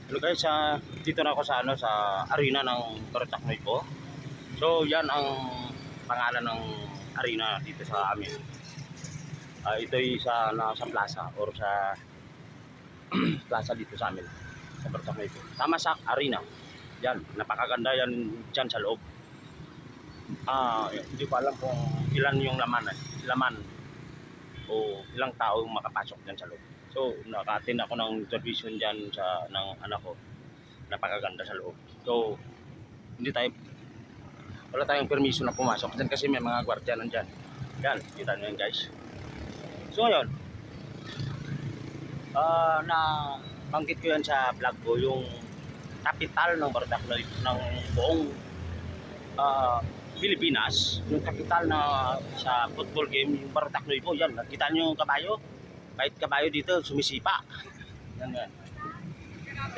Hello guys, dito na ako sa sa arena ng Torotacnoy po. So yan ang pangalan ng arena dito sa amin. Ito ay sa plaza or sa plaza dito sa amin sa Torotacnoy po. Tamasak Arena. Yan, napakaganda yan diyan sa loob. Hindi ko alam kung ilan yung laman o ilang tao makapasok diyan sa loob. So naka-attend ako ng intervision diyan ng anak ko. Napakaganda sa loob. So wala tayong permission na pumasok diyan kasi may mga gwardiya nandiyan. Yan, kita niyo yan guys. So ngayon, na banggit ko yan sa vlog ko yung kapital ng Torotacnoy ng buong Pilipinas, yung kapital na sa football game, yung Torotacnoy po. Yan, nakita niyo yung kabayo? Kahit kabayo dito sumisipa. Yan yan.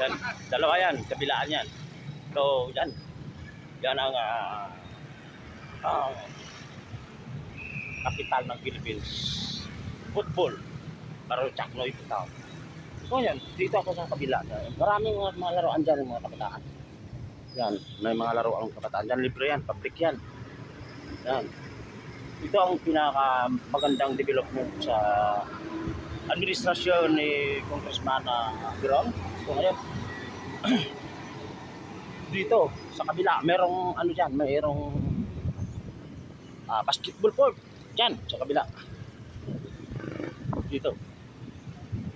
Yan, dalawa yan, kabilaan yan. So yan, yan ang kapital ng Philippines football, Torotacnoy po tawag. So yan, dito ako sa kabila. Maraming mga laruan dyan ng mga kabataan. Yan, may mga laruan ng kabataan dyan. Libre yan, public yan. Yan. Ito ang pinaka magandang development sa administrasyon ni Congressman Girong. So ngayon, dito sa kabila, merong ano dyan, merong basketball court. Dyan, sa kabila. Dito.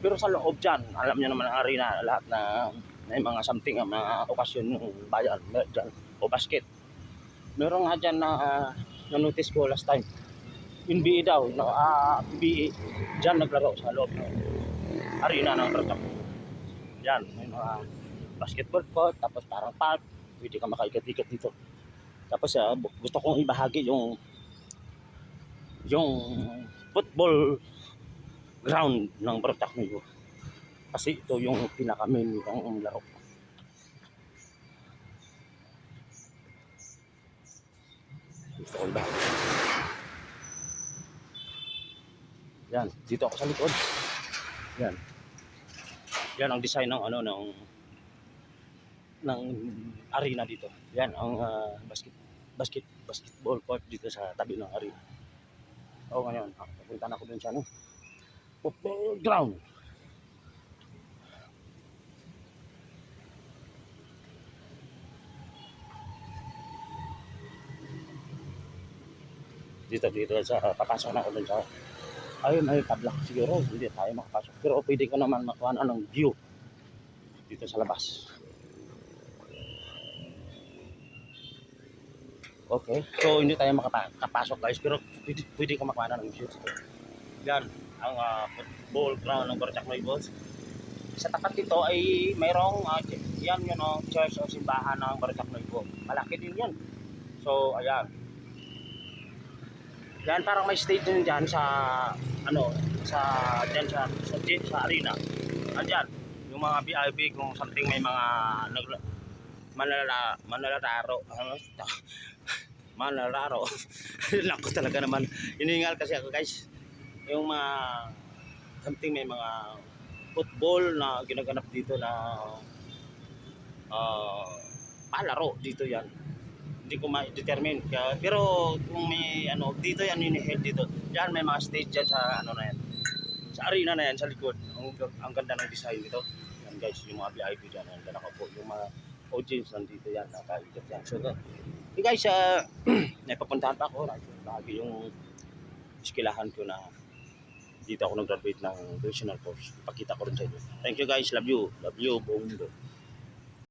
Pero sa loob dyan, alam niyo naman ang arena, lahat na may mga something, mga okasyon ng bayan, dyan, o basket. Meron nga dyan na-notice ko last time. NBA daw, NBA, dyan naglaro sa loob ng arena ng Torotacnoy. Yan, may mga basketball court, tapos parang park, pwede ka makaikat-ikat dito. Tapos gusto kong ibahagi yung football ground ng Torotacnoy kasi ito yung pinaka-main ng laro. Gusto ko ba? Yan, dito ako sa likod. Yan. Yan ang design ng ng arena dito. Yan ang basketball court dito sa tabi ng arena. O ngayon, papunta na ako dun sa football ground. Dito sa papasok na ako dun sa ayun ay kablak siguro hindi tayo makapasok pero pwede ko naman makuha ng view dito sa labas. Okay, so hindi tayo makapasok guys pero pwede ko makuha ng view. Yan ang football ground ng Torotacnoy Balls. Sa tapat dito ay mayroong yan yun church o simbahan ng Torotacnoy Balls. Malaki din yan. So ayan. Yan parang may stage din diyan sa sa arena. Andiyan yung mga VIP kung something may mga manlalaro manlalaro. Nako talaga naman hiningal kasi ako guys. Yung mga something may mga football na ginaganap dito na palaro dito yan. Hindi ko ma-determine pero kung may dito yan held dito. Diyan may mga stage dyan sa na yan. Sa arena na yan sa likod. Ang ganda ng design nito. Yan guys, yung mga VIP dyan, ang ganda ko po. Yung mga audience nandito yan, nakaikat yan. So hey guys, may papuntahan pa ako. Lagi yung iskilahan ko na dito ako nag-graduate ng professional course. Ipakita ko rin sa inyo. Thank you guys, love you buong mundo.